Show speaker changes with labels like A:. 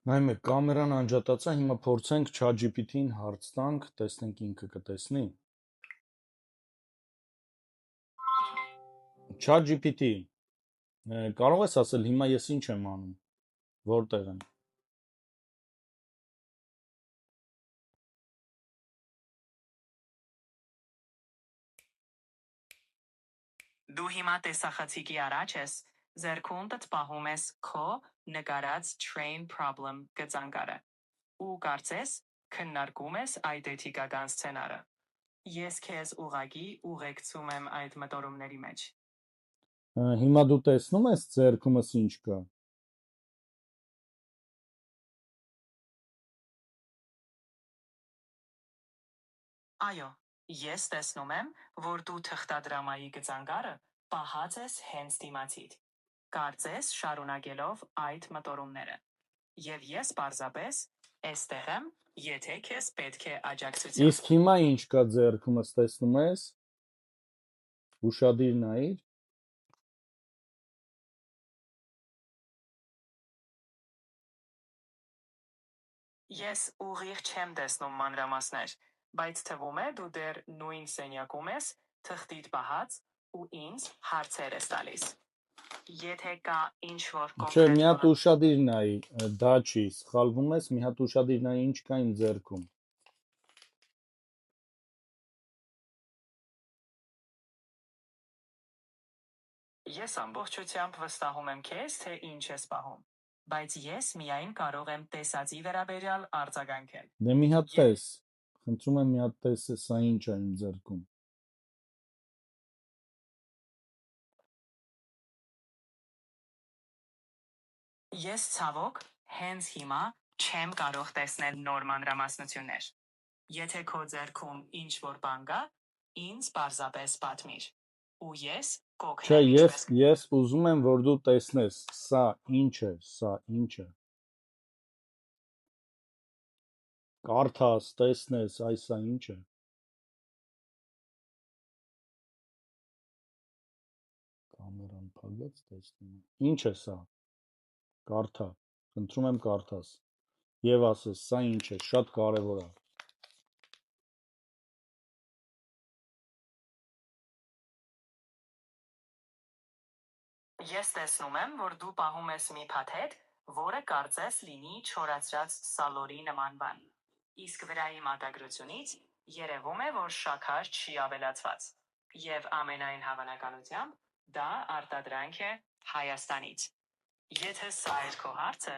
A: Նայում եք, կամերան անջատած է, հիմա փորձենք ChatGPT-ին հարց տանք, տեսնենք ինքը կտեսնի։ ChatGPT, կարող ես ասել հիմա ես ինչ եմ անում, որտեղ եմ։
B: Դու հիմա տեսախցիկի առաջ ես, ձեռքունդդ պահում ես քո նկարած train problem գծանկարը, ու կարծես քննարկում ես այդ էթիկական սցենարը։ Ես քեզ ուղղակի ուղեկցում եմ այդ մտորումների մեջ։
A: Հիմա դու տեսնում ես ձեռքումս ինչ կա։
B: Այո, ես տեսնում եմ, որ դու թղթադրամայի գծանկարը պահած ես հենց դիմացիդ, կարծես շարունակելով այդ մտորումները։ Եվ ես պարզապես էստեղ եմ, եթե քեզ պետք է աջակցություն։
A: Իսկ հիմա ինչ կա ձեռքումս տեսնում ես։ Ուշադիր նայիր։
B: Ես ուղիղ չեմ տեսնում մանրամասներ, բայց թվում է դու դեռ նույն սենյակում ես, թղթիդ պահած ու ինձ հարցեր ես տալիս։ Եթե կա ինչ-որ
A: Չէ, մի հատ
B: կոնկրետ
A: ուշադիր նայի, դա չի, սխալվում ես, մի հատ ուշադիր նայի ինչ կա իմ ձեռքում։
B: Ես ամբողջությամբ վստահում եմ քեզ, թե ինչ ես պահում, բայց ես միայն կարող եմ տեսածի վերաբերյալ արձագանքել։
A: Դե մի հատ տես, խնդրում եմ մի հատ տես, սա ինչ է իմ ձեռքում։
B: Ես ցավոք հենց հիմա չեմ կարող տեսնել նոր մանրամասնություններ։ Եթե քո ձեռքում ինչ-որ բան կա, ինձ պարզապես պատմիր, ու ես
A: Չէ,
B: կօգնեմ ինչպես։
A: ես ուզում եմ, որ դու տեսնես, սա ինչ է, սա ինչ է։ Կարդաս, տեսնես, այս սա ինչ է։ Կամերան փակած տեսնում եմ։ Ինչ է սա։ Կարդա, խնդրում եմ կարդաս։ Եվ ասես, սա ինչ է, շատ կարևոր է։
B: Ես տեսնում եմ, որ դու պահում ես մի փաթեթ, որը կարծես լինի չորացրած սալորի նման բան։ Իսկ վրայի մատագրությունից երևում է, որ շաքար չի ավելացված։ Եվ ամենայն հավանականությամբ դա արտադրանք է Հայաստանից։ Եթե սա է քո հարցը,